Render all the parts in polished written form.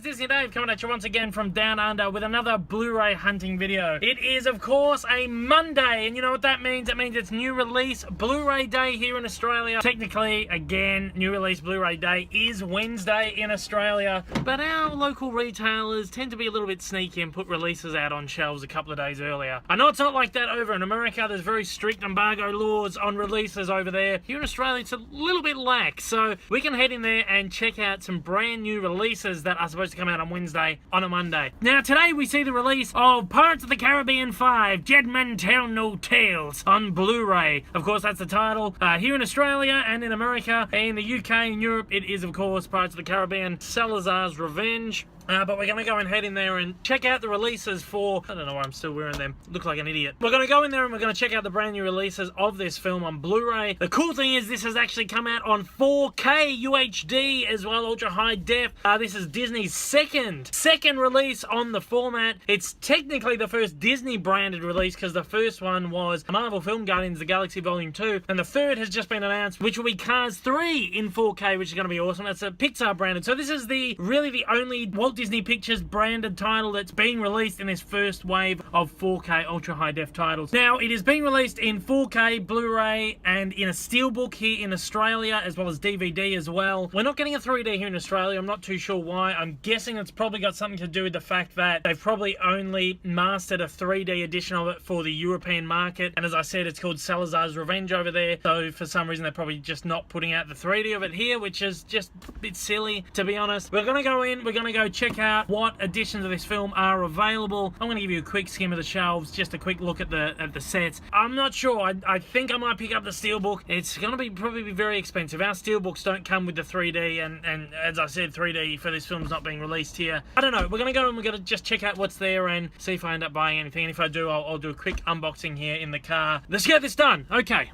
guys, Disney Dave coming at you once again from Down Under with another Blu-ray hunting video. It is, of course, a Monday, and you know what that means? It means it's new release Blu-ray Day here in Australia. Technically, again, new release Blu-ray Day is Wednesday in Australia, but our local retailers tend to be a little bit sneaky and put releases out on shelves a couple of days earlier. I know it's not like that over in America. There's very strict embargo laws on releases over there. Here in Australia, it's a little bit lax, so we can head in there and check out some brand new releases that are supposed to come out on Wednesday on a Monday. Now today we see the release of Pirates of the Caribbean 5 Dead Men Tell No Tales on Blu-ray. Of course that's the title. Here in Australia and in America, in the UK and Europe, it is of course Pirates of the Caribbean Salazar's Revenge. But we're going to go and head in there and check out the releases for... I don't know why I'm still wearing them. Look like an idiot. We're going to go in there and we're going to check out the brand new releases of this film on Blu-ray. The cool thing is this has actually come out on 4K UHD as well, ultra high def. This is Disney's second release on the format. It's technically the first Disney branded release because the first one was Marvel Film Guardians of the Galaxy Volume 2. And the third has just been announced, which will be Cars 3 in 4K, which is going to be awesome. That's a Pixar branded. So this is really the only Walt Disney Pictures branded title that's being released in this first wave of 4K ultra high def titles. Now it is being released in 4K Blu-ray and in a Steelbook here in Australia, as well as DVD as well. We're not getting a 3D here in Australia. I'm not too sure why. I'm guessing it's probably got something to do with the fact that they've probably only mastered a 3D edition of it for the European market, and as I said, it's called Salazar's Revenge over there, so for some reason they're probably just not putting out the 3D of it here, which is just a bit silly, to be honest. We're gonna go in, we're gonna go check out what editions of this film are available. I'm going to give you a quick skim of the shelves, just a quick look at the sets. I'm not sure. I think I might pick up the Steelbook. It's going to probably be very expensive. Our Steelbooks don't come with the 3D, and as I said, 3D for this film's not being released here. I don't know. We're going to go and we're going to just check out what's there and see if I end up buying anything. And if I do, I'll do a quick unboxing here in the car. Let's get this done. Okay.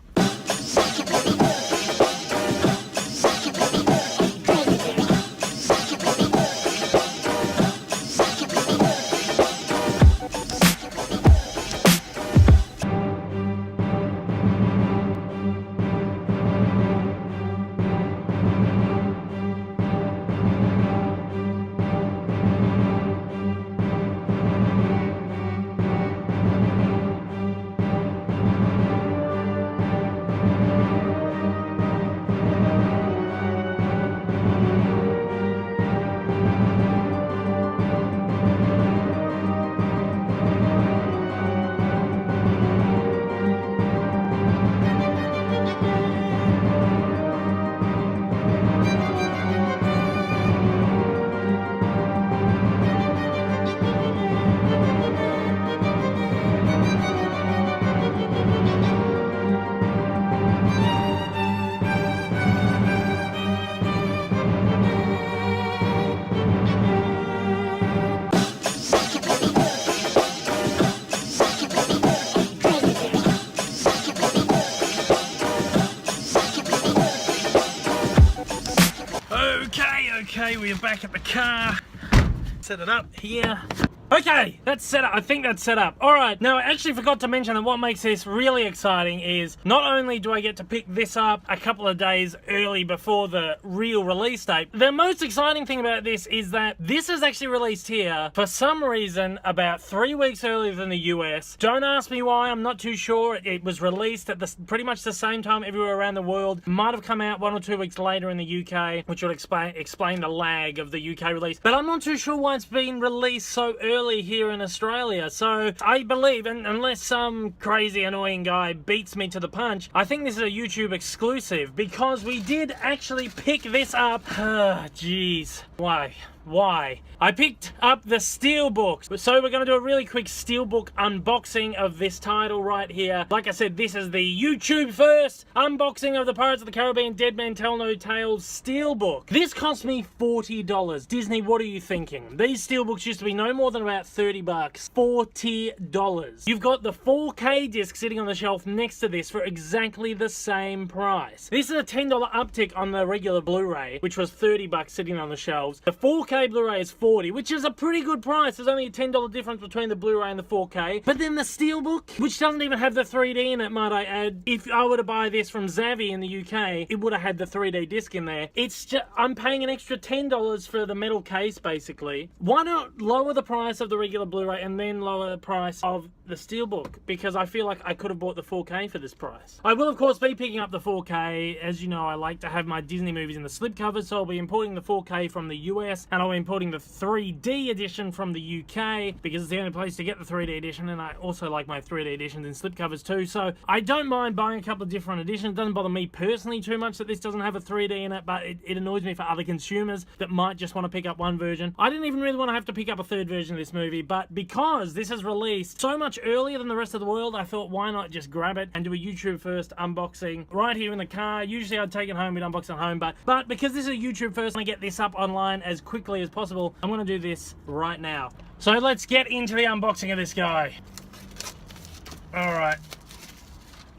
Okay, we are back at the car. Set it up here. Okay, that's set up. I think that's set up. Alright, now I actually forgot to mention that what makes this really exciting is not only do I get to pick this up a couple of days early before the real release date, the most exciting thing about this is that this is actually released here for some reason about 3 weeks earlier than the US. Don't ask me why, I'm not too sure. It was released at pretty much the same time everywhere around the world. Might have come out 1 or 2 weeks later in the UK, which would explain the lag of the UK release. But I'm not too sure why it's been released so early here in Australia. So I believe, and unless some crazy annoying guy beats me to the punch, I think this is a YouTube exclusive because we did actually pick this up. Jeez. Why? I picked up the Steelbook. So we're going to do a really quick Steelbook unboxing of this title right here. Like I said, this is the YouTube first unboxing of the Pirates of the Caribbean Dead Men Tell No Tales Steelbook. This cost me $40. Disney, what are you thinking? These Steelbooks used to be no more than about 30 bucks. $40. You've got the 4K disc sitting on the shelf next to this for exactly the same price. This is a $10 uptick on the regular Blu-ray, which was 30 bucks sitting on the shelves. The 4K 4K Blu-ray is $40, which is a pretty good price. There's only a $10 difference between the Blu-ray and the 4K. But then the Steelbook, which doesn't even have the 3D in it, might I add. If I were to buy this from Zavvi in the UK, it would have had the 3D disc in there. It's just, I'm paying an extra $10 for the metal case, basically. Why not lower the price of the regular Blu-ray and then lower the price of the Steelbook? Because I feel like I could have bought the 4K for this price. I will, of course, be picking up the 4K. As you know, I like to have my Disney movies in the slipcovers, so I'll be importing the 4K from the US, and I'll be importing the 3D edition from the UK, because it's the only place to get the 3D edition, and I also like my 3D editions in slipcovers too, so I don't mind buying a couple of different editions. It doesn't bother me personally too much that this doesn't have a 3D in it, but it annoys me for other consumers that might just want to pick up one version. I didn't even really want to have to pick up a third version of this movie, but because this is released so much earlier than the rest of the world, I thought, why not just grab it and do a YouTube first unboxing right here in the car. Usually I'd take it home, we'd unbox it home, but because this is a YouTube first, I get this up online as quickly as possible. I'm going to do this right now. So let's get into the unboxing of this guy.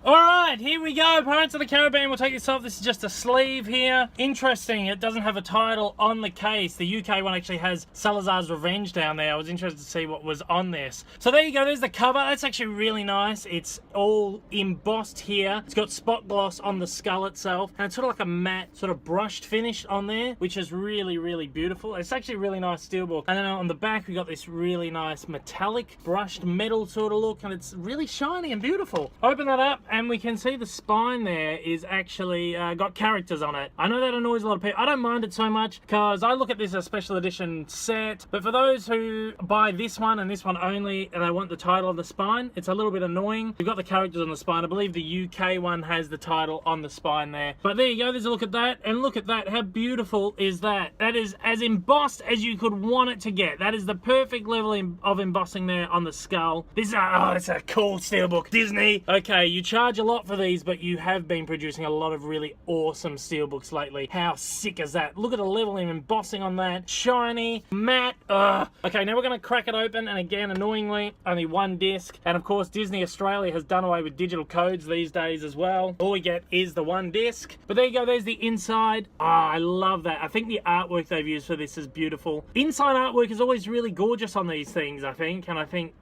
Alright, here we go. Pirates of the Caribbean. We'll take this off. This is just a sleeve here. Interesting, it doesn't have a title on the case. The UK one actually has Salazar's Revenge down there. I was interested to see what was on this. So there you go, there's the cover. That's actually really nice. It's all embossed here. It's got spot gloss on the skull itself. And it's sort of like a matte, sort of brushed finish on there, which is really, really beautiful. It's actually a really nice steelbook. And then on the back, we got this really nice metallic brushed metal sort of look, and it's really shiny and beautiful. Open that up, and we can see the spine there is actually got characters on it. I know that annoys a lot of people. I don't mind it so much because I look at this as a special edition set, but for those who buy this one and this one only and they want the title on the spine, it's a little bit annoying. You've got the characters on the spine. I believe the UK one has the title on the spine there. But there you go, there's a look at that, and look at that. How beautiful is that? That is as embossed as you could want it to get. That is the perfect level of embossing there on the skull. This is it's a cool steelbook. Disney. Okay, you charge a lot for these, but you have been producing a lot of really awesome steelbooks lately. How sick is that? Look at the level of embossing on that. Shiny, matte. Okay, now we're going to crack it open, and again, annoyingly, only one disc. And of course, Disney Australia has done away with digital codes these days as well. All we get is the one disc. But there you go, there's the inside. I love that. I think the artwork they've used for this is beautiful. Inside artwork is always really gorgeous on these things, I think. And I think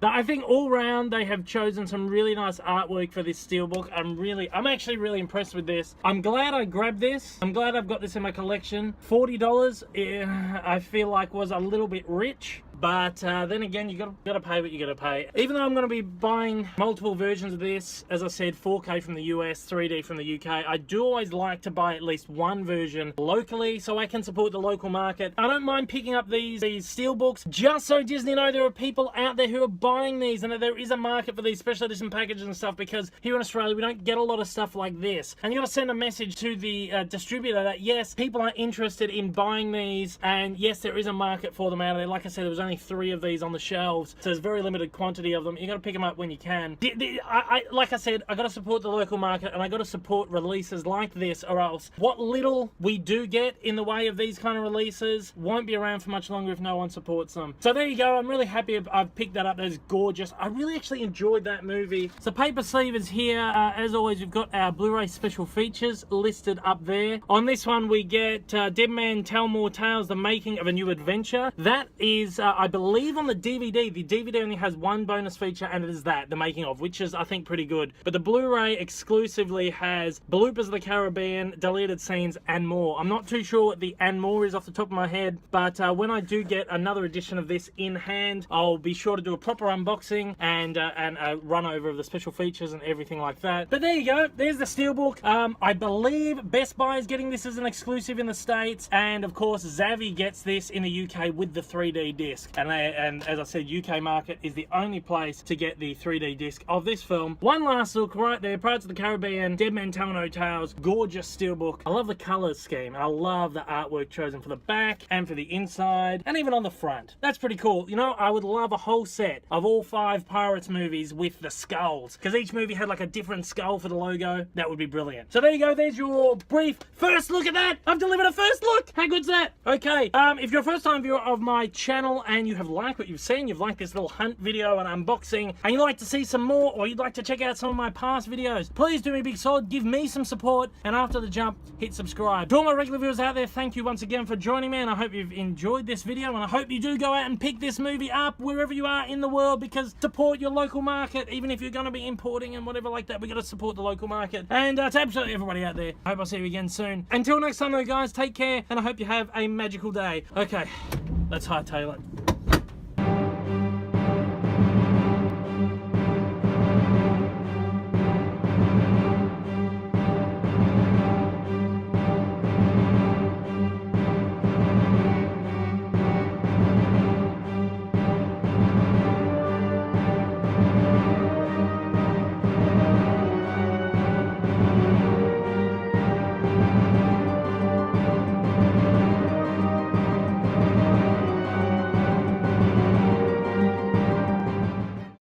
all round they have chosen some really nice artwork for this steelbook. I'm actually really impressed with this. I'm glad I grabbed this. I'm glad I've got this in my collection. $40, I feel like was a little bit rich. But then again, you gotta pay what you gotta pay. Even though I'm gonna be buying multiple versions of this, as I said, 4K from the US, 3D from the UK, I do always like to buy at least one version locally so I can support the local market. I don't mind picking up these steelbooks just so Disney know there are people out there who are buying these and that there is a market for these special edition packages and stuff, because here in Australia we don't get a lot of stuff like this. And you gotta send a message to the distributor that yes, people are interested in buying these, and yes, there is a market for them out there. Like I said, there was only 3 of these on the shelves, so there's very limited quantity of them. You got to pick them up when you can. Like I said, I got to support the local market, and I got to support releases like this, or else what little we do get in the way of these kind of releases won't be around for much longer if no one supports them. So there you go. I'm really happy I've picked that up. That is gorgeous. I really actually enjoyed that movie. So paper sleeve is here. As always, we've got our Blu-ray special features listed up there. On this one, we get Dead Man Tell More Tales, The Making of a New Adventure. That is I believe on the DVD only has one bonus feature, and it is that, The Making Of, which is, I think, pretty good. But the Blu-ray exclusively has Bloopers of the Caribbean, deleted scenes, and more. I'm not too sure what the and more is off the top of my head, but when I do get another edition of this in hand, I'll be sure to do a proper unboxing and a run over of the special features and everything like that. But there you go, there's the steelbook. I believe Best Buy is getting this as an exclusive in the States, and of course Zavvi gets this in the UK with the 3D disc. And as I said, UK market is the only place to get the 3D disc of this film. One last look right there, Pirates of the Caribbean, Dead Man Tell No Tales, gorgeous steelbook. I love the colors scheme. I love the artwork chosen for the back and for the inside, and even on the front. That's pretty cool. You know, I would love a whole set of all 5 Pirates movies with the skulls, because each movie had like a different skull for the logo. That would be brilliant. So there you go, there's your brief first look at that. I've delivered a first look. How good's that? Okay, if you're a first time viewer of my channel and you have liked what you've seen, you've liked this little hunt video and unboxing, and you'd like to see some more, or you'd like to check out some of my past videos, please do me a big solid, give me some support, and after the jump, hit subscribe. To all my regular viewers out there, thank you once again for joining me, and I hope you've enjoyed this video, and I hope you do go out and pick this movie up wherever you are in the world, because support your local market. Even if you're going to be importing and whatever like that, we got to support the local market. And to absolutely everybody out there, I hope I'll see you again soon. Until next time though guys, take care, and I hope you have a magical day. Okay, let's hightail it.